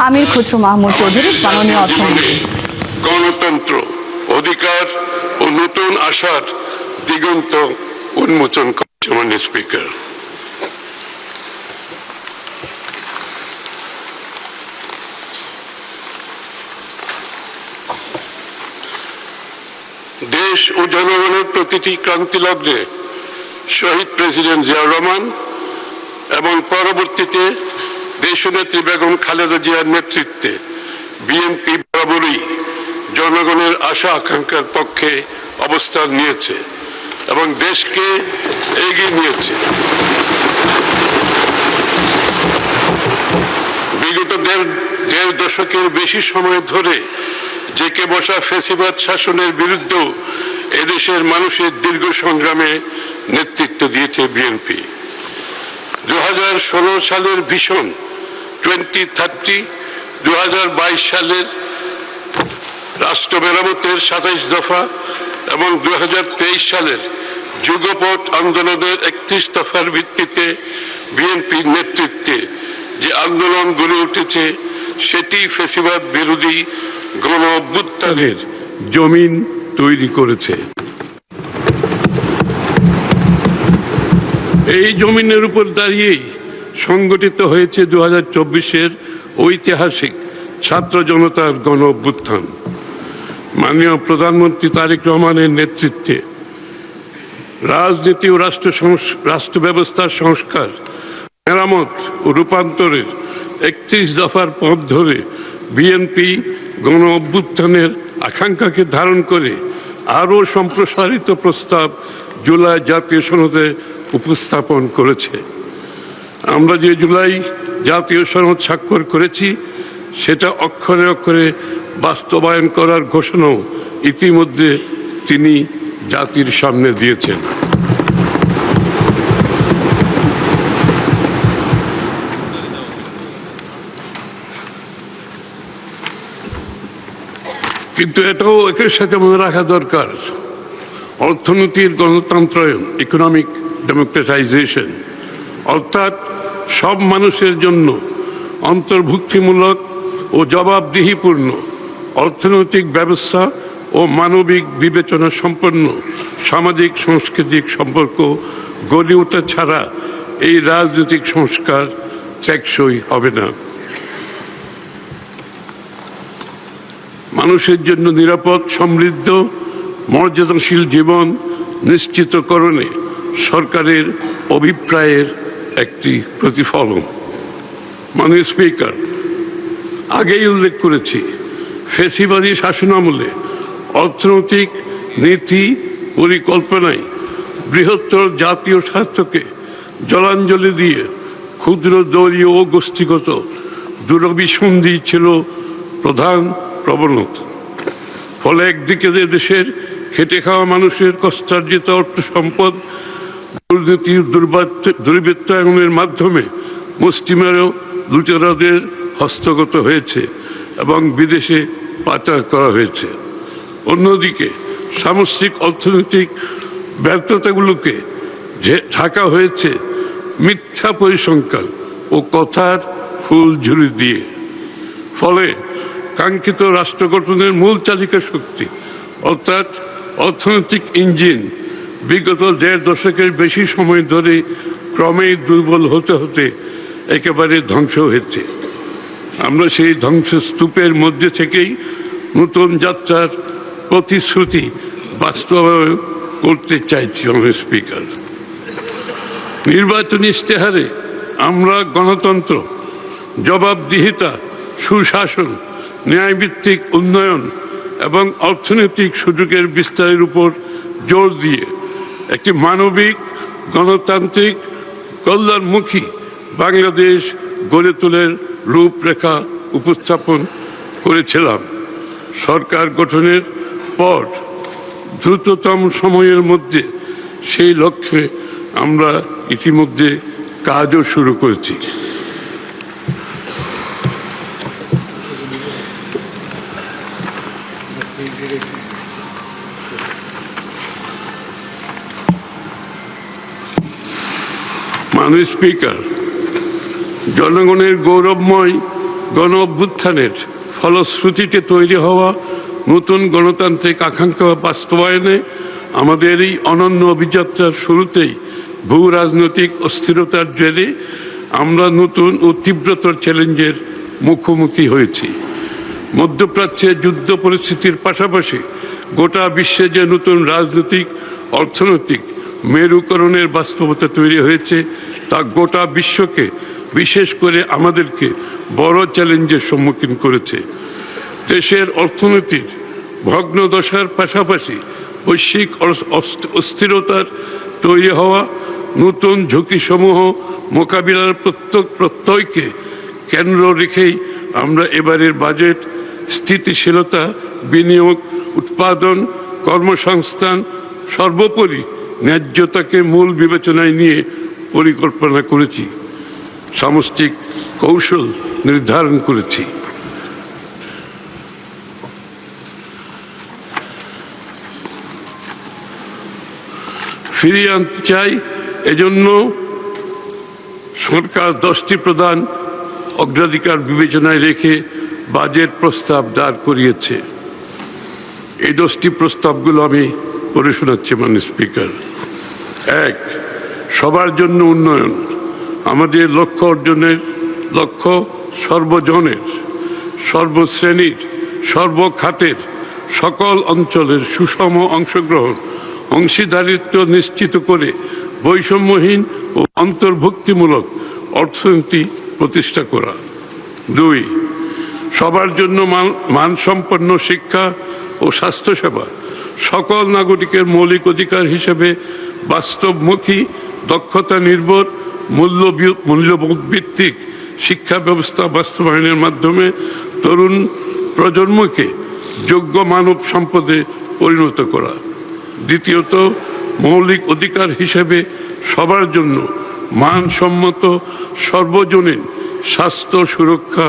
আমির খুসরো মাহমুদ চৌধুরী, মাননীয় অর্থমন্ত্রী। গণতন্ত্র, অধিকার ও নতুন আশার দিগন্ত উন্মোচন করছে। মাননীয় স্পিকার, দেশ ও জনগণের প্রতিটি ক্রান্তি লগ্নে শহীদ প্রেসিডেন্ট জিয়াউর রহমান এবং পরবর্তীতে দেশনেত্রী বেগম খালেদা জিয়ার নেতৃত্বে বিএনপি বরাবরই জনগণের আশা আকাঙ্ক্ষার পক্ষে অবস্থান নিয়েছে এবং দেশকে এগিয়ে নিয়েছে। বিগত দেড় দশকের বেশি সময় ধরে জেঁকে বসা ফ্যাসিবাদ শাসনের বিরুদ্ধেও এদেশের মানুষের দীর্ঘ সংগ্রামে নেতৃত্ব দিয়েছে বিএনপি। 2016 সালের ভিশন 2030, 2022 সালের রাষ্ট্র মেরামতের 27 দফা এবং 2023 সালের যুগপৎ আন্দোলনের 31 দফার ভিত্তিতে বিএনপির নেতৃত্বে যে আন্দোলন গড়ে উঠেছে সেটি ফ্যাসিবাদ বিরোধী গণ অভ্যুত্থানের জমিন তৈরি করেছে। এই জমিনের উপর দাঁড়িয়েই সংগঠিত হয়েছে 2024-এর ঐতিহাসিক ছাত্র জনতার গণ অভ্যুত্থান। মাননীয় প্রধানমন্ত্রী তারেক রহমানের নেতৃত্বে রাজনীতি ও রাষ্ট্র ব্যবস্থার সংস্কার, মেরামত ও রূপান্তরের 31 দফার পথ ধরে বিএনপি গণ অভ্যুত্থানের আকাঙ্ক্ষাকে ধারণ করে আরও সম্প্রসারিত প্রস্তাব জুলাই জাতীয় সনদে উপস্থাপন করেছে। আমরা যে জুলাই জাতীয় সনদ স্বাক্ষর করেছি সেটা অক্ষরে অক্ষরে বাস্তবায়ন করার ঘোষণাও ইতিমধ্যে তিনি জাতির সামনে দিয়েছেন। কিন্তু এটাও একের সাথে মনে রাখা দরকার, অর্থনীতির গণতন্ত্রায়ন, ইকোনমিক ডেমোক্রেটাইজেশন, অর্থাৎ সব মানুষের জন্য অন্তর্ভুক্তিমূলক ও জবাবদিহিপূর্ণ অর্থনৈতিক ব্যবস্থা ও মানবিক বিবেচনা সম্পন্ন সামাজিক সাংস্কৃতিক সম্পর্ক গড়ে ওঠা ছাড়া এই রাজনৈতিক সংস্কার টেকসই হবে না। মানুষের জন্য নিরাপদ, সমৃদ্ধ, মর্যাদাশীল জীবন নিশ্চিতকরণে সরকারের অভিপ্রায়ের একটি প্রতিফলন। মাননীয় স্পিকার, আগেই উল্লেখ করেছি, ফ্যাসিবাদী শাসনামলে অর্থনৈতিক নীতি পরিকল্পনায় বৃহত্তর জাতীয় স্বার্থকে জলাঞ্জলি দিয়ে ক্ষুদ্র দলীয় ও গোষ্ঠীগত দুরভিসন্ধি ছিল প্রধান প্রবণতা। ফলে একদিকে দেশের খেটে খাওয়া মানুষের কষ্টার্জিত অর্থ সম্পদ দুর্নীতি দুর্বৃত্তায়নের মাধ্যমে মুষ্টিমেয় লুটেরাদের হস্তগত হয়েছে এবং বিদেশে পাচার করা হয়েছে। অন্যদিকে সামষ্টিক অর্থনৈতিক ব্যর্থতাগুলোকে ঢাকা হয়েছে মিথ্যা পরিসংখ্যান ও কথার ফুলঝুরি দিয়ে। ফলে কাঙ্ক্ষিত রাষ্ট্র গঠনের মূল চালিকা শক্তি অর্থাৎ অর্থনৈতিক ইঞ্জিন বিগত দেড় দশকের বেশি সময় ধরে ক্রমেই দুর্বল হতে হতে একেবারে ধ্বংস হয়েছে। আমরা সেই ধ্বংসস্তূপের মধ্যে থেকেই নতুন যাত্রার প্রতিশ্রুতি বাস্তবায়ন করতে চাইছি। মাননীয় স্পিকার, নির্বাচনী ইশতেহারে আমরা গণতন্ত্র, জবাবদিহিতা, সুশাসন, ন্যায়ভিত্তিক উন্নয়ন এবং অর্থনৈতিক সুযোগের বিস্তারের উপর জোর দিয়ে একটি মানবিক, গণতান্ত্রিক, কল্যাণমুখী বাংলাদেশ গড়ে তোলার রূপরেখা উপস্থাপন করেছিলাম। সরকার গঠনের পর দ্রুততম সময়ের মধ্যে সেই লক্ষ্যে আমরা ইতিমধ্যে কাজও শুরু করেছি। মাননীয় স্পিকার, জনগণের গৌরবময় গণ অভ্যুত্থানের ফলশ্রুতিতে তৈরি হওয়া নতুন গণতান্ত্রিক আকাঙ্ক্ষা বাস্তবায়নে আমাদের এই অনন্য অভিযাত্রার শুরুতেই ভূ রাজনৈতিক অস্থিরতার জেরে আমরা নতুন ও তীব্রতর চ্যালেঞ্জের মুখোমুখি হয়েছি। মধ্যপ্রাচ্যে যুদ্ধ পরিস্থিতির পাশাপাশি গোটা বিশ্বে যে নতুন রাজনৈতিক অর্থনৈতিক মেরুকরণের বাস্তবতা তৈরি হয়েছে তা গোটা বিশ্বকে, বিশেষ করে আমাদেরকে বড় চ্যালেঞ্জের সম্মুখীন করেছে। দেশের অর্থনীতির ভগ্নদশার পাশাপাশি বৈশ্বিক অস্থিরতার তৈরি হওয়া নতুন ঝুঁকিসমূহ মোকাবিলার প্রত্যয়কে কেন্দ্র রেখেই আমরা এবারের বাজেট স্থিতিশীলতা, বিনিয়োগ, উৎপাদন, কর্মসংস্থান, সর্বোপরি ন্যায্যতাকে মূল বিবেচনায় নিয়ে পরিকল্পনা করেছি, সামষ্টিক কৌশল নির্ধারণ করেছি। ফিরিয়ে আনতে চাই, এজন্য সরকার 10টি প্রধান অগ্রাধিকার বিবেচনায় রেখে বাজেট প্রস্তাব দাঁড় করিয়েছে। এই 10টি প্রস্তাবগুলো আমি পড়ে শোনাচ্ছি মাননীয় স্পিকার। 1, সবার জন্য উন্নয়ন। আমাদের লক্ষ্য অর্জনের লক্ষ্য সর্বজনের, সর্বশ্রেণীর, সর্বখাতের, সকল অঞ্চলের সুষম অংশগ্রহণ, অংশীদারিত্ব নিশ্চিত করে বৈষম্যহীন ও অন্তর্ভুক্তিমূলক অর্থনীতি প্রতিষ্ঠা করা। 2, সবার জন্য মানসম্পন্ন শিক্ষা ও স্বাস্থ্যসেবা সকল নাগরিকের মৌলিক অধিকার হিসেবে বাস্তবমুখী, দক্ষতা নির্ভর, মূল্যবোধ ভিত্তিক শিক্ষা ব্যবস্থা বাস্তবায়নের মাধ্যমে তরুণ প্রজন্মকে যোগ্য মানব সম্পদে পরিণত করা। দ্বিতীয়ত, মৌলিক অধিকার হিসেবে সবার জন্য মানসম্মত সর্বজনীন স্বাস্থ্য সুরক্ষা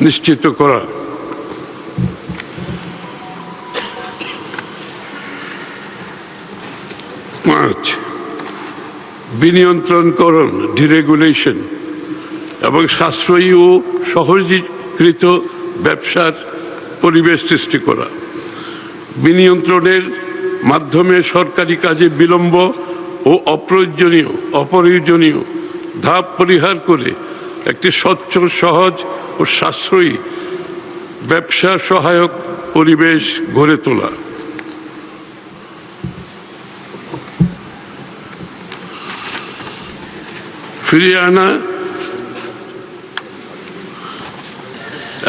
নিশ্চিত করা। 5, বিনিয়ন্ত্রণকরণ, ডিরেগুলেশন এবং সাশ্রয়ী ও সহজীকৃত ব্যবসার পরিবেশ সৃষ্টি করা। বিনিয়ন্ত্রণের মাধ্যমে সরকারি কাজে বিলম্ব ও অপ্রয়োজনীয় ধাপ পরিহার করে একটি স্বচ্ছ, সহজ ও সাশ্রয়ী ব্যবসা সহায়ক পরিবেশ গড়ে তোলা। ফিরিয়ে আনা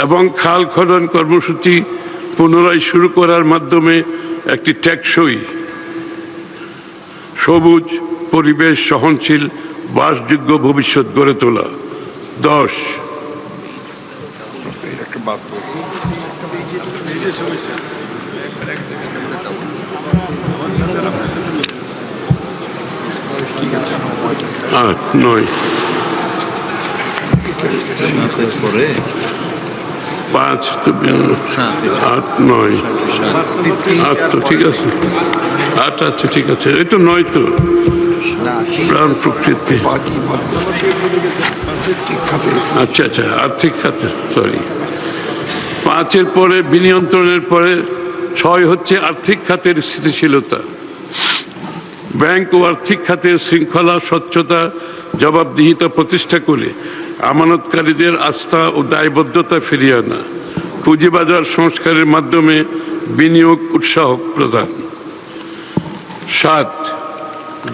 এবং খাল খনন কর্মসূচি পুনরায় শুরু করার মাধ্যমে একটি টেকসই, সবুজ, পরিবেশ সহনশীল, বাসযোগ্য ভবিষ্যৎ গড়ে তোলা। 10, আট, 9, 5, 8, 9, 8 তো ঠিক আছে, 8 আচ্ছা ঠিক আছে, এই তো 9 তো প্রাণ প্রকৃতি, আচ্ছা আচ্ছা আর্থিক খাতে, সরি। 5-এর পরে বিনিয়ন্ত্রণের পরে 6 হচ্ছে আর্থিক খাতের স্থিতিশীলতা। ব্যাংক ও আর্থিক খাতের শৃঙ্খলা, স্বচ্ছতা, জবাবদিহিতা প্রতিষ্ঠা করে আমানতকারীদের আস্থা ও দায়বদ্ধতা ফিরিয়ে আনা। পুঁজিবাজার সংস্কারের মাধ্যমে বিনিয়োগ উৎসাহ প্রদান। 7,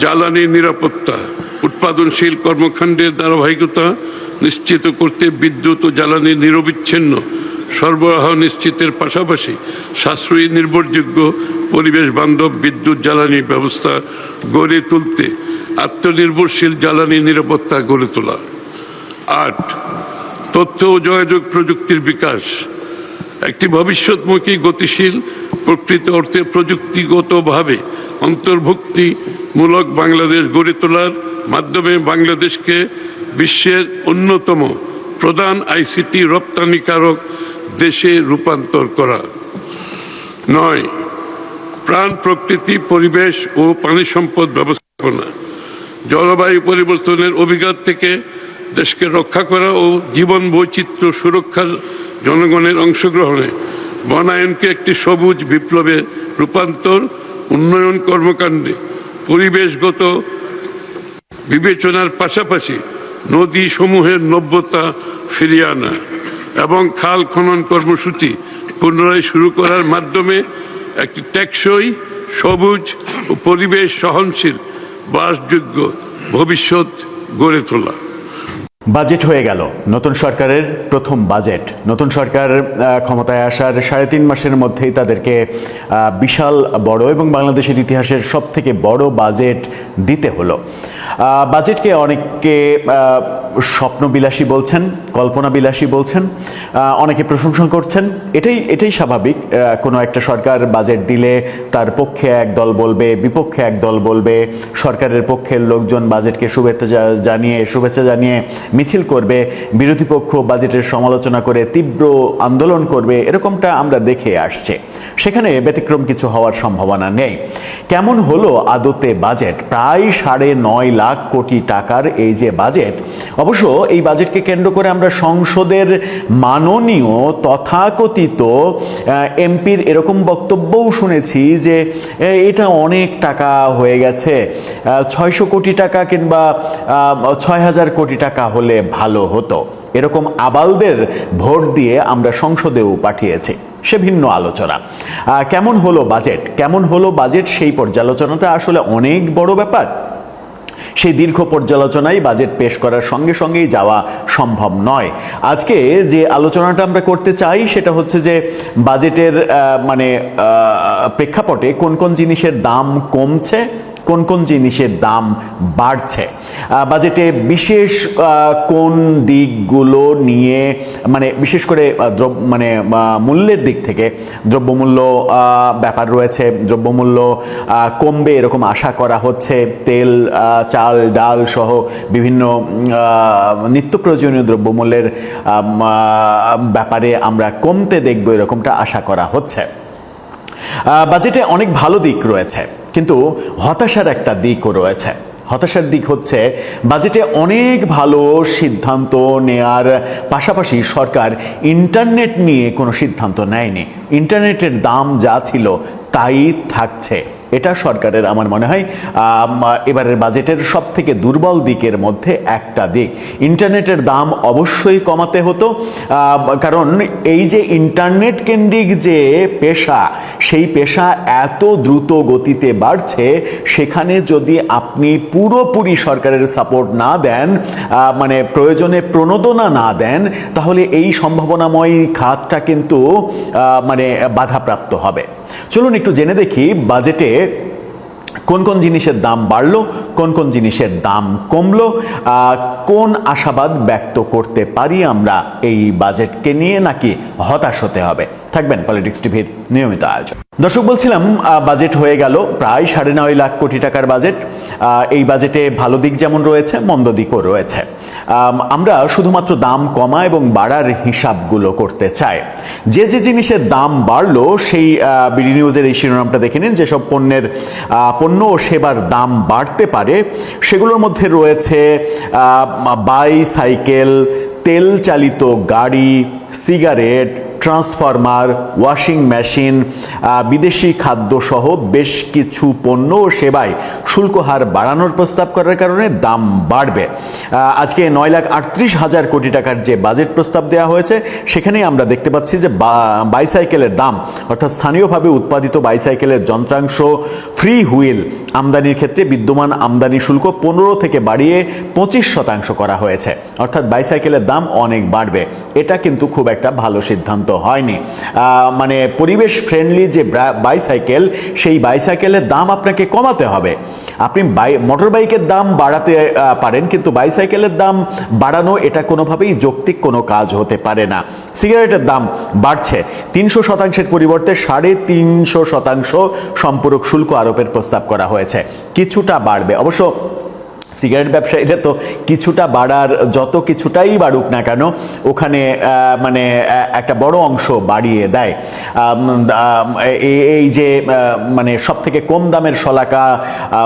জ্বালানি নিরাপত্তা, উৎপাদনশীল কর্মকাণ্ডের ধারাবাহিকতা নিশ্চিত করতে বিদ্যুৎ ও জ্বালানি নিরবিচ্ছিন্ন সরবরাহ নিশ্চিতের পাশাপাশি সাশ্রয়ী, নির্ভরযোগ্য, পরিবেশ বান্ধব বিদ্যুৎ জ্বালানি ব্যবস্থা গড়ে তুলতে আত্মনির্ভরশীল জ্বালানি নিরাপত্তা গড়ে তোলা। 8, তথ্য ও যোগাযোগ প্রযুক্তির বিকাশ, একটি ভবিষ্যৎমুখী, গতিশীল, প্রকৃত অর্থে প্রযুক্তিগতভাবে অন্তর্ভুক্তিমূলক বাংলাদেশ গড়ে তোলার মাধ্যমে বাংলাদেশকে বিশ্বের অন্যতম প্রধান আইসিটি রপ্তানিকারক দেশে রূপান্তর করা। 9, প্রাণ প্রকৃতি, পরিবেশ ও পানি সম্পদ ব্যবস্থাপনা, জলবায়ু পরিবর্তনের অভিঘাত থেকে দেশকে রক্ষা করা ও জীবন বৈচিত্র্য সুরক্ষার জনগণের অংশগ্রহণে বনায়নকে একটি সবুজ বিপ্লবে রূপান্তর, উন্নয়ন কর্মকাণ্ডে পরিবেশগত বিবেচনার পাশাপাশি নদী সমূহের নব্যতা ফিরিয়ে আনা এবং খাল খনন কর্মসূচি পুনরায় শুরু করার মাধ্যমে একটি টেকসই, সবুজ ও পরিবেশ সহনশীল বাসযোগ্য ভবিষ্যৎ গড়ে তোলা। বাজেট হয়ে গেল, নতুন সরকারের প্রথম বাজেট। নতুন সরকার ক্ষমতায় আসার 3.5 মাসের মধ্যেই তাদেরকে বিশাল বড় এবং বাংলাদেশের ইতিহাসের সবথেকে বড় বাজেট দিতে হলো। বাজেটকে অনেকে স্বপ্নবিলাসী বলছেন, কল্পনাবিলাসী বলছেন, অনেকে প্রশংসা করছেন। এটাই স্বাভাবিক। কোনো একটা সরকার বাজেট দিলে তার পক্ষে এক দল বলবে, বিপক্ষে এক দল বলবে। সরকারের পক্ষের লোকজন বাজেটকে শুভেচ্ছা জানিয়ে মিছিল করবে, বিরোধী পক্ষ বাজেটের সমালোচনা করে তীব্র আন্দোলন করবে। এরকমটা আমরা দেখে আসছে। সেখানে ব্যতিক্রম কিছু হওয়ার সম্ভাবনা নেই। কেমন হলো আদতে বাজেট? প্রায় 9.5 লাখ কোটি টাকার এই যে বাজেট, অবশ্য এই বাজেটকে কেন্দ্র করে আমরা সংসদের মাননীয় তথাকথিত এমপির এরকম বক্তব্যও শুনেছি যে এটা অনেক টাকা হয়ে গেছে, 600 কোটি টাকা কিংবা 6000 কোটি টাকা হলে ভালো হতো। এরকম আবালদের ভোট দিয়ে আমরা সংসদেও পাঠিয়েছি। সে ভিন্ন আলোচনা। কেমন হলো বাজেট সেই পর্যালোচনাটা আসলে অনেক বড় ব্যাপার। সেই দীর্ঘ পর্যালোচনায় বাজেট পেশ করার সঙ্গেই যাওয়া সম্ভব নয়। আজকে যে আলোচনাটা আমরা করতে চাই সেটা হচ্ছে যে বাজেটের প্রেক্ষাপটে কোন কোন জিনিসের দাম কমছে, কোন কোন জিনিসের দাম বাড়ছে, বাজেটে বিশেষ কোন দিকগুলো নিয়ে বিশেষ করে মূল্যের দিক থেকে দ্রব্যমূল্য ব্যাপার রয়েছে। দ্রব্যমূল্য কমবে এরকম আশা করা হচ্ছে। তেল, চাল, ডাল সহ বিভিন্ন নিত্য প্রয়োজনীয় দ্রব্যমূল্যের ব্যাপারে আমরা কমতে দেখব এরকমটা আশা করা হচ্ছে। বাজেটে অনেক ভালো দিক রয়েছে, কিন্তু হতাশার একটা দিকও রয়েছে। হতাশার দিক হচ্ছে বাজেটে অনেক ভালো সিদ্ধান্ত নেয়ার পাশাপাশি সরকার ইন্টারনেট নিয়ে কোনো সিদ্ধান্ত নেয়নি। ইন্টারনেটের দাম যা ছিল তাই থাকছে। এটা সরকারের আমার মনে হয় এবারের বাজেটের সব থেকে দুর্বল দিকের মধ্যে একটা দিক। ইন্টারনেটের দাম অবশ্যই কমাতে হতো, কারণ এই যে ইন্টারনেট কেন্দ্রিক যে পেশা, সেই পেশা এত দ্রুত গতিতে বাড়ছে, সেখানে যদি আপনি পুরোপুরি সরকারের সাপোর্ট না দেন, প্রয়োজনে প্রণোদনা না দেন, তাহলে এই সম্ভাবনাময় খাতটা কিন্তু বাধাপ্রাপ্ত হবে। চলুন একটু জেনে দেখি বাজেটে কোন কোন জিনিসের দাম বাড়লো, কোন কোন জিনিসের দাম কমলো, কোন আশাবাদ ব্যক্ত করতে পারি আমরা এই বাজেটকে নিয়ে, নাকি হতাশ হতে হবে। থাকবেন পলিটিক্স টিভির নিয়মিত আয়োজন। দর্শক, বলছিলাম বাজেট হয়ে গেল, প্রায় 9.5 লাখ কোটি টাকার বাজেট। এই বাজেটে ভালো দিক যেমন রয়েছে, মন্দ দিকও রয়েছে। আমরা শুধুমাত্র দাম কমা এবং বাড়ার হিসাবগুলো করতে চাই। যে জিনিসের দাম বাড়লো সেই বিডি নিউজের এই শিরোনামটা দেখে নিন। যেসব পণ্য ও সেবার দাম বাড়তে পারে সেগুলোর মধ্যে রয়েছে বাইসাইকেল, তেল চালিত গাড়ি, সিগারেট, ট্রান্সফরমার, ওয়াশিং মেশিন, বিদেশি খাদ্য সহ বেশ কিছু পণ্য ও সেবায় শুল্ক হার বাড়ানোর প্রস্তাব করার কারণে দাম বাড়বে। আজকে 9,38,000 কোটি টাকার যে বাজেট প্রস্তাব দেওয়া হয়েছে, সেখানেই আমরা দেখতে পাচ্ছি যে বাইসাইকেলের দাম, অর্থাৎ স্থানীয়ভাবে উৎপাদিত বাইসাইকেলের যন্ত্রাংশ, ফ্রি হুইল আমদানির ক্ষেত্রে বিদ্যমান আমদানি শুল্ক 15 থেকে বাড়িয়ে 25% করা হয়েছে। অর্থাৎ বাইসাইকেলের দাম অনেক বাড়বে। এটা কিন্তু খুব একটা ভালো সিদ্ধান্ত হয়নি। পরিবেশ ফ্রেন্ডলি যে বাইসাইকেল, সেই বাইসাইকেলের দাম আপনাকে কমাতে হবে। আপনি মোটর বাইকের দাম বাড়াতে পারেন, কিন্তু বাইসাইকেলের দাম বাড়ানো এটা কোনোভাবেই যৌক্তিক কোনো কাজ হতে পারে না। সিগারেটের দাম বাড়ছে, 300% পরিবর্তে 350% সম্পূরক শুল্ক আরোপের প্রস্তাব করা হয়েছে। কিছুটা বাড়বে, অবশ্য সিগারেট ব্যবসায়ীরা তো কিছুটা বাড়ার, যত কিছুটাই বাড়ুক না কেন, ওখানে মানে একটা বড় অংশ বাড়িয়ে দেয়। এই যে মানে সব থেকে কম দামের শলাকা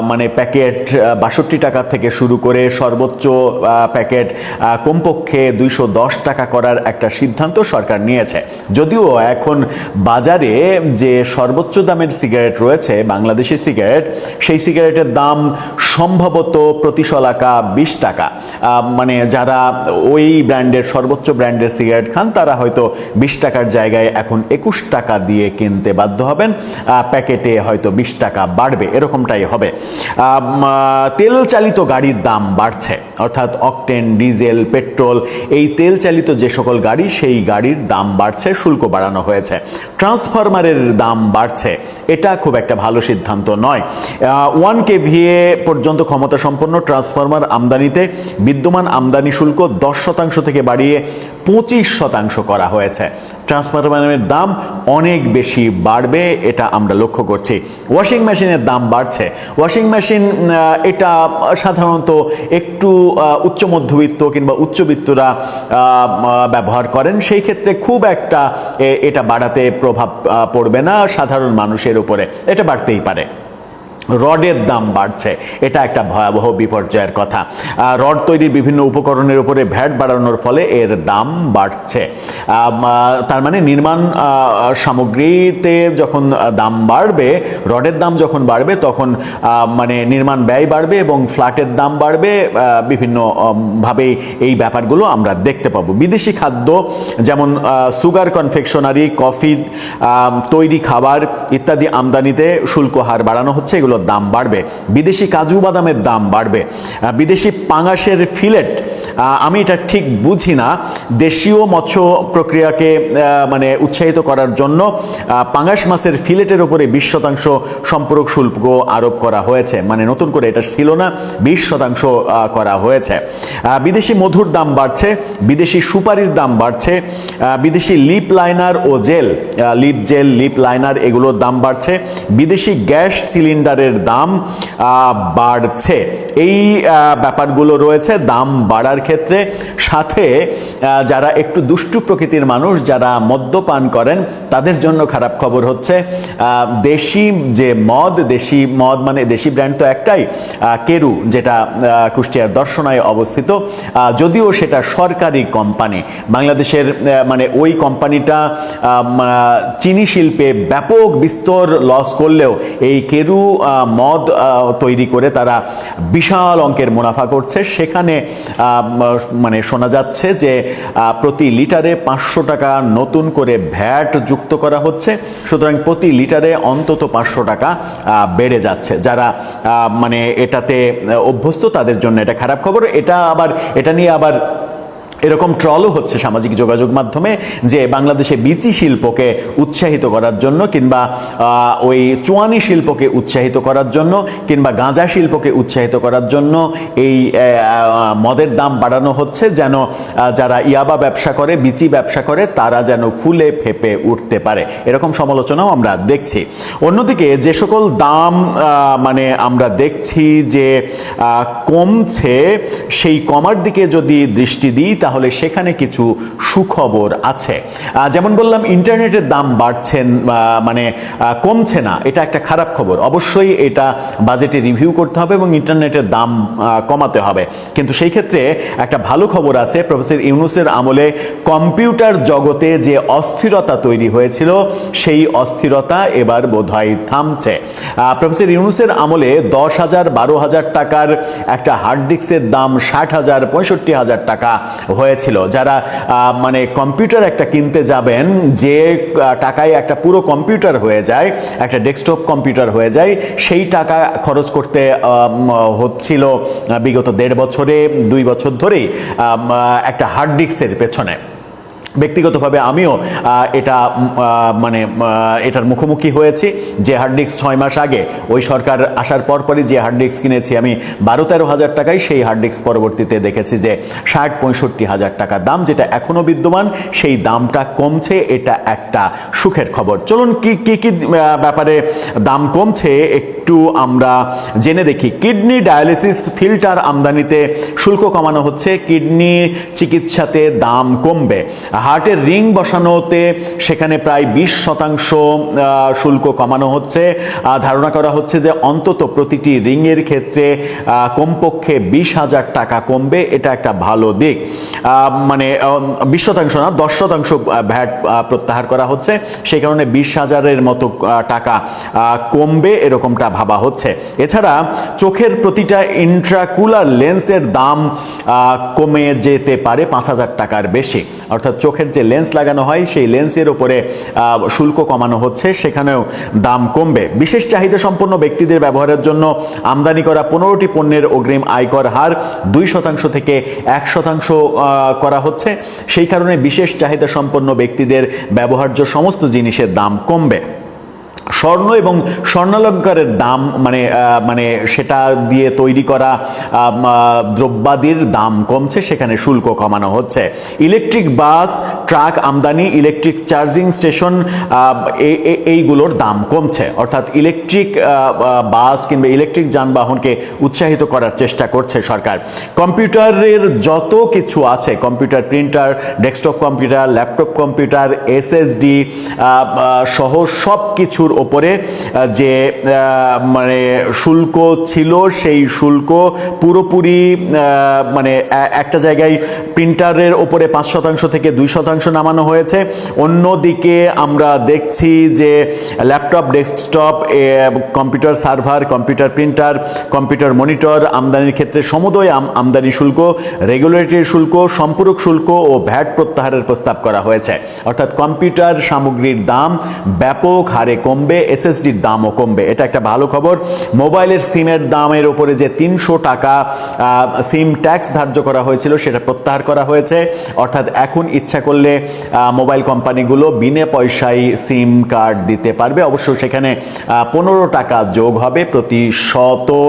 মানে প্যাকেট ৬২ টাকা থেকে শুরু করে সর্বোচ্চ প্যাকেট কমপক্ষে ২১০ টাকা করার একটা সিদ্ধান্ত সরকার নিয়েছে। যদিও এখন বাজারে যে সর্বোচ্চ দামের সিগারেট রয়েছে, বাংলাদেশি সিগারেট, সেই সিগারেটের দাম সম্ভবত প্রতি শলাকা ২০ টাকা। মানে যারা ওই ব্র্যান্ডের, সর্বোচ্চ ব্র্যান্ডের সিগারেট খান, তারা হয়তো ২০ টাকার জায়গায় এখন ২১ টাকা দিয়ে কিনতে বাধ্য হবেন। প্যাকেটে হয়তো ২০ টাকা বাড়বে, এরকমটাই হবে। তেল চালিত গাড়ির দাম বাড়ছে, অর্থাৎ অকটেন, ডিজেল, পেট্রোল, এই তেল চালিত যে সকল গাড়ি, সেই গাড়ির দাম বাড়ছে, শুল্ক বাড়ানো হয়েছে। ট্রান্সফরমারের দাম বাড়ছে, এটা খুব একটা ভালো সিদ্ধান্ত নয়। 1 kVA পর্যন্ত ক্ষমতা সম্পন্ন ট্রান্সফরমার আমদানিতে বিদ্যমান আমদানি শুল্ক 10% থেকে বাড়িয়ে 25% করা হয়েছে। ট্রান্সফরমারের দাম অনেক বেশি বাড়বে, এটা আমরা লক্ষ্য করছি। ওয়াশিং মেশিনের দাম বাড়ছে। ওয়াশিং মেশিন এটা সাধারণত একটু উচ্চ মধ্যবিত্ত কিংবা উচ্চবিত্তরা ব্যবহার করেন, সেই ক্ষেত্রে খুব একটা এটা বাড়াতে প্রভাব পড়বে না সাধারণ মানুষের উপরে, এটা বাড়তেই পারে। রডের দাম বাড়ছে, এটা একটা ভয়াবহ বিপর্যয়ের কথা। রড তৈরির বিভিন্ন উপকরণের উপরে ভ্যাট বাড়ানোর ফলে এর দাম বাড়ছে। তার মানে নির্মাণ সামগ্রীতে যখন দাম বাড়বে, রডের দাম যখন বাড়বে, তখন মানে নির্মাণ ব্যয় বাড়বে এবং ফ্ল্যাটের দাম বাড়বে। বিভিন্নভাবেই এই ব্যাপারগুলো আমরা দেখতে পাবো। বিদেশি খাদ্য যেমন সুগার, কনফেকশনারি, কফি, তৈরি খাবার ইত্যাদি আমদানিতে শুল্ক হার বাড়ানো হচ্ছে, এগুলো দাম বাড়বে। বিদেশি কাজু বাদামের দাম বাড়বে। বিদেশি পাঙাশের ফিলেট, আমি এটা ঠিক বুঝি না, দেশীয় মৎস্য প্রক্রিয়াকে মানে উৎসাহিত করার জন্য পাঙাশ মাছের ফিলেটের উপরে 20% সম্পূরক শুল্ক আরোপ করা হয়েছে। মানে নতুন করে এটা ছিল না, 20% করা হয়েছে। বিদেশি মধুর দাম বাড়ছে, বিদেশি সুপারির দাম বাড়ছে, বিদেশি লিপ লাইনার ও gel, lip gel, lip liner, এগুলোর দাম বাড়ছে। বিদেশি গ্যাস সিলিন্ডারের দাম বাড়ছে। এই ব্যাপারগুলো রয়েছে দাম বাড়ার ক্ষেত্রে। সাথে যারা একটু দুষ্টু প্রকৃতির মানুষ, যারা মদ্যপান করেন, তাদের জন্য খারাপ খবর হচ্ছে দেশি যে মদ, দেশি মদ মানে দেশি ব্র্যান্ড তো একটাই, কেরু, যেটা কুষ্টিয়ার দর্শনায় অবস্থিত, যদিও সেটা সরকারি কোম্পানি। বাংলাদেশের মানে ওই কোম্পানিটা চিনি শিল্পে ব্যাপক বিস্তর লস করলেও এই কেরু মদ তৈরি করে তারা বিশাল অঙ্কের মুনাফা করছে। সেখানে মানে শোনা যাচ্ছে যে প্রতি লিটারে 500 টাকা নতুন করে ভ্যাট যুক্ত করা হচ্ছে। সুতরাং প্রতি লিটারে অন্তত 500 টাকা বেড়ে যাচ্ছে। যারা মানে এটাতে অভ্যস্ত, তাদের জন্য এটা খারাপ খবর। এটা নিয়ে আবার এরকম ট্রলও হচ্ছে সামাজিক যোগাযোগ মাধ্যমে যে বাংলাদেশে বিচি শিল্পকে উৎসাহিত করার জন্য, কিংবা ওই চুয়ানি শিল্পকে উৎসাহিত করার জন্য, কিংবা গাঁজা শিল্পকে উৎসাহিত করার জন্য এই মদের দাম বাড়ানো হচ্ছে, যেন যারা ইয়াবা ব্যবসা করে, বিচি ব্যবসা করে, তারা যেন ফুলে ফেপে উঠতে পারে। এরকম সমালোচনাও আমরা দেখছি। অন্যদিকে যে সকল দাম মানে আমরা দেখছি যে কমছে, সেই কমার দিকে যদি দৃষ্টি দিই তাহলে সেখানে কিছু সুখবর আছে। যেমন বললাম, ইন্টারনেটের দাম বাড়ছেন মানে কমছে না, এটা একটা খারাপ খবর। অবশ্যই এটা বাজেটে রিভিউ করতে হবে এবং ইন্টারনেটের দাম কমাতে হবে। কিন্তু সেই ক্ষেত্রে একটা ভালো খবর আছে। প্রফেসর ইউনূসের আমলে কম্পিউটার জগতে যে অস্থিরতা তৈরি হয়েছিল, সেই অস্থিরতা এবার বোধহয় থামছে। প্রফেসর ইউনূসের আমলে 10,000 12,000 টাকার একটা হার্ড ডিস্কের দাম 60,000 65,000 টাকা হয়েছিল। যারা মানে কম্পিউটার একটা কিনতে যাবেন, যে টাকায় একটা পুরো কম্পিউটার হয়ে যায়, একটা ডেস্কটপ কম্পিউটার হয়ে যায়, সেই টাকা খরচ করতে হচ্ছিল বিগত 1.5 বছরে 2 বছর ধরেই একটা হার্ড ডিস্কের পেছনে। ব্যক্তিগতভাবে আমিও এটা মানে এটার মুখোমুখি হয়েছি। যে হার্ড ডিস্ক 6 মাস আগে ওই সরকার আসার পরপরই যে হার্ড ডিস্ক কিনেছি আমি 12-13 হাজার টাকায়, সেই হার্ড ডিস্ক পরবর্তীতে দেখেছি যে 60-65 হাজার টাকা দাম, যেটা এখনো বিদ্যমান, সেই দামটা কমছে। এটা একটা সুখের খবর। চলুন কি ব্যাপারে দাম কমছে একটু একটু আমরা জেনে দেখি। কিডনি ডায়ালিসিস ফিল্টার আমদানিতে শুল্ক কমানো হচ্ছে, কিডনি চিকিৎসাতে দাম কমবে। হার্টের রিং বসানোতে সেখানে প্রায় 20% শুল্ক কমানো হচ্ছে। ধারণা করা হচ্ছে যে অন্তত প্রতিটি রিংয়ের ক্ষেত্রে কমপক্ষে 20,000 টাকা কমবে। এটা একটা ভালো দিক। মানে 20% না, 10% ভ্যাট প্রত্যাহার করা হচ্ছে, সেই কারণে 20,000-এর মতো টাকা কমবে এরকমটা ভাবা হচ্ছে। এছাড়া চোখের প্রতিটা ইন্ট্রাকুলার লেন্সের দাম কমে যেতে পারে 5,000 টাকার বেশি। অর্থাৎ চোখের যে লেন্স লাগানো হয় সেই লেন্সের উপরে শুল্ক কমানো হচ্ছে, সেখানেও দাম কমবে। বিশেষ চাহিদা সম্পন্ন ব্যক্তিদের ব্যবহারের জন্য আমদানি করা 15টি পণ্যের অগ্রিম আয়কর হার 2% থেকে 1% করা হচ্ছে। সেই কারণে বিশেষ চাহিদা সম্পন্ন ব্যক্তিদের ব্যবহার্য সমস্ত জিনিসের দাম কমবে। স্বর্ণ এবং স্বর্ণালঙ্কারের দাম মানে সেটা দিয়ে তৈরি করা দ্রব্যাদির দাম কমছে, সেখানে শুল্ক কমানো হচ্ছে। ইলেকট্রিক বাস, ট্রাক আমদানি, ইলেকট্রিক চার্জিং স্টেশন এইগুলোর দাম কমছে। অর্থাৎ ইলেকট্রিক বাস কিংবা ইলেকট্রিক যানবাহনকে উৎসাহিত করার চেষ্টা করছে সরকার। কম্পিউটারের যত কিছু আছে, computer, printer, desktop computer, laptop computer, SSD সহ সব কিছুর ওপরে যে মানে শুল্ক ছিল, সেই শুল্ক পুরোপুরি মানে একটা জায়গায় প্রিন্টারের ওপরে 5% থেকে 2% নামানো হয়েছে। অন্যদিকে আমরা দেখছি যে laptop, desktop, computer server, computer printer, computer monitor আমদানির ক্ষেত্রে সমুদয় আমদানি শুল্ক, রেগুলেটরি শুল্ক, সম্পূরক শুল্ক ও ভ্যাট প্রত্যাহারের প্রস্তাব করা হয়েছে। অর্থাৎ কম্পিউটার সামগ্রীর দাম ব্যাপক হারে কমবে, এসএসডির দামও কমবে। এটা একটা ভালো খবর। মোবাইলের সিমের দামের উপরে যে 300 টাকা সিম ট্যাক্স ধার্য করা হয়েছিল সেটা প্রত্যাহার করা হয়েছে। অর্থাৎ এখন ইচ্ছা করলে মোবাইল কোম্পানিগুলো বিনা পয়সায় সিম কার্ড দিতে পারবে। অবশ্য সেখানে 15 টাকা যোগ হবে, প্রতি 100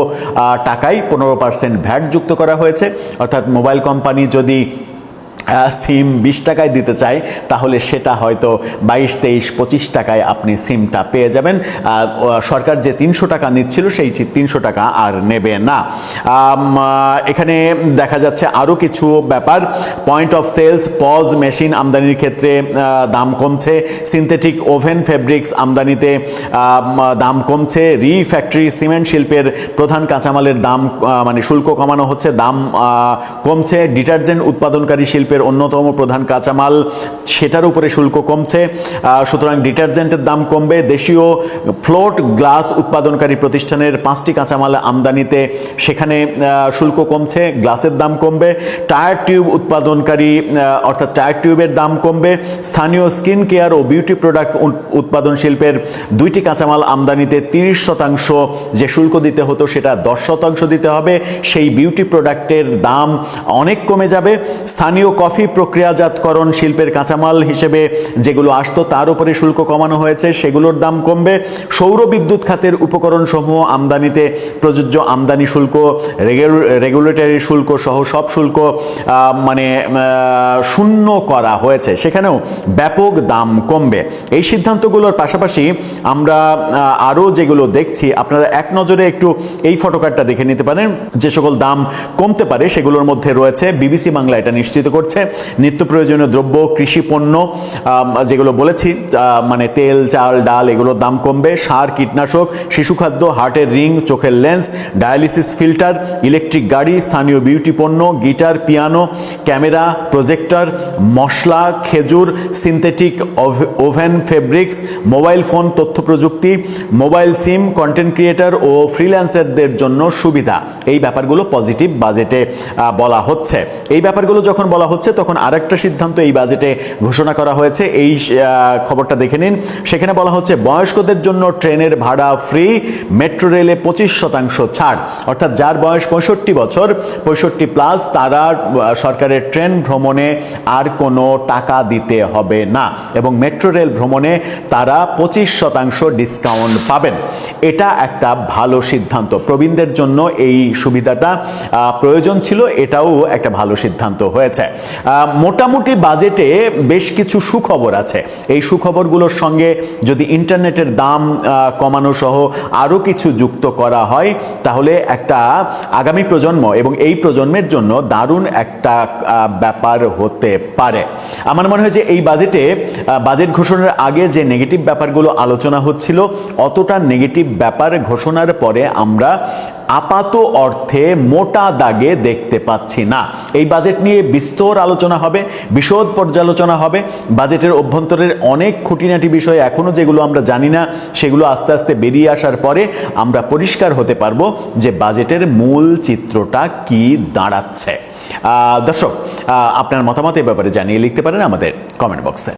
টাকায় 15% ভ্যাট যুক্ত করা হয়েছে। অর্থাৎ মোবাইল কোম্পানি যদি সিম 20 টাকায় দিতে চাই, তাহলে সেটা হয়তো 22, 23, 25 টাকায় আপনি সিমটা পেয়ে যাবেন। সরকার যে 300 টাকা নিচ্ছিল সেই 300 টাকা আর নেবে না। এখানে দেখা যাচ্ছে আরও কিছু ব্যাপার। Point of sales POS machine আমদানির ক্ষেত্রে দাম কমছে। সিনথেটিক ওভেন ফেব্রিক্স আমদানিতে দাম কমছে। রিফ্যাক্টরি সিমেন্ট শিল্পের প্রধান কাঁচামালের দাম মানে শুল্ক কমানো হচ্ছে, দাম কমছে। ডিটারজেন্ট উৎপাদনকারী শিল্পের অন্যতম প্রধান কাঁচামাল, সেটার উপরে শুল্ক কমছে, সুতরাং ডিটারজেন্টের দাম কমবে। দেশীয় ফ্লোট গ্লাস উৎপাদনকারী প্রতিষ্ঠানের 5টি কাঁচামাল আমদানিতে সেখানে শুল্ক কমছে, গ্লাসের দাম কমবে। টায়ার টিউব উৎপাদনকারী অর্থাৎ টায়ার টিউবের দাম কমবে। স্থানীয় স্কিন কেয়ার ও বিউটি প্রোডাক্ট উৎপাদন শিল্পের 2টি কাঁচামাল আমদানিতে 30% যে শুল্ক দিতে হতো সেটা 10% দিতে হবে। সেই বিউটি প্রোডাক্টের দাম অনেক কমে যাবে। স্থানীয় কফি প্রক্রিয়াজাতকরণ শিল্পের কাঁচামাল হিসেবে যেগুলো আসতো তার উপরে শুল্ক কমানো হয়েছে, সেগুলোর দাম কমবে। সৌর বিদ্যুৎ খাতের উপকরণ সমূহ আমদানিতে প্রযোজ্য আমদানি শুল্ক, রেগুলেটরি শুল্ক সহ সব শুল্ক মানে শূন্য করা হয়েছে, সেখানেও ব্যাপক দাম কমবে। এই সিদ্ধান্তগুলোর পাশাপাশি আমরা আরও যেগুলো দেখছি, আপনারা এক নজরে একটু এই ফটোকার্ডটা দেখে নিতে পারেন। যে সকল দাম কমতে পারে সেগুলোর মধ্যে রয়েছে, বিবিসি বাংলা এটা নিশ্চিত করছে, নিত্য প্রয়োজনীয় দ্রব্য, কৃষি পণ্য যেগুলো বলেছি, মানে তেল, চাল, ডাল, এগুলোর দাম কমবে। সার, কীটনাশক, শিশু খাদ্য, হার্টের রিং, চোখের লেন্স, ডায়ালিসিস ফিল্টার, ইলেকট্রিক গাড়ি, স্থানীয় বিউটি পণ্য, গিটার, পিয়ানো, ক্যামেরা, প্রজেক্টর, মশলা, খেজুর, synthetic oven fabrics, mobile phone, তথ্য প্রযুক্তি, মোবাইল সিম, কন্টেন্ট ক্রিয়েটর ও ফ্রিল্যান্সারদের জন্য সুবিধা। এই ব্যাপারগুলো পজিটিভ বাজেটে বলা হচ্ছে। এই ব্যাপারগুলো যখন বলা হচ্ছে তখন আরেকটা সিদ্ধান্ত এই বাজেটে ঘোষণা করা হয়েছে। এই খবরটা দেখে নিন। সেখানে বলা হচ্ছে বয়স্কদের জন্য ট্রেনের ভাড়া ফ্রি, মেট্রো রেলে 25% ছাড়। অর্থাৎ যার বয়স 65 বছর, 65+ তারা সরকারের ট্রেন ভ্রমণে আর কোনো টাকা দিতে হবে না এবং মেট্রো রেল ভ্রমণে তারা 25% ডিসকাউন্ট পাবেন। এটা একটা ভালো সিদ্ধান্ত। প্রবীণদের জন্য এই সুবিধাটা প্রয়োজন ছিল, এটাও একটা ভালো সিদ্ধান্ত হয়েছে। মোটামুটি বাজেটে বেশ কিছু সুখবর আছে। এই সুখবরগুলোর সঙ্গে যদি ইন্টারনেটের দাম কমানো সহ আরও কিছু যুক্ত করা হয় তাহলে একটা আগামী প্রজন্ম এবং এই প্রজন্মের জন্য দারুণ একটা ব্যাপার হতে পারে। আমার মনে হয় যে এই বাজেটে বাজেট ঘোষণার আগে যে নেগেটিভ ব্যাপারগুলো আলোচনা হচ্ছিল অতটা নেগেটিভ ব্যাপার ঘোষণার পরে আমরা আপাত অর্থে মোটা দাগে দেখতে পাচ্ছি না। এই বাজেট নিয়ে বিস্তর আলোচনা হবে, বিশদ পর্যালোচনা হবে। বাজেটের অভ্যন্তরের অনেক খুঁটিনাটি বিষয় এখনো যেগুলো আমরা জানি না সেগুলো আস্তে আস্তে বেরিয়ে আসার পরে আমরা পরিষ্কার হতে পারবো যে বাজেটের মূল চিত্রটা কি দাঁড়াচ্ছে। দর্শক, আপনার মতামত এ ব্যাপারে জানিয়ে লিখতে পারেন আমাদের কমেন্ট বক্সে।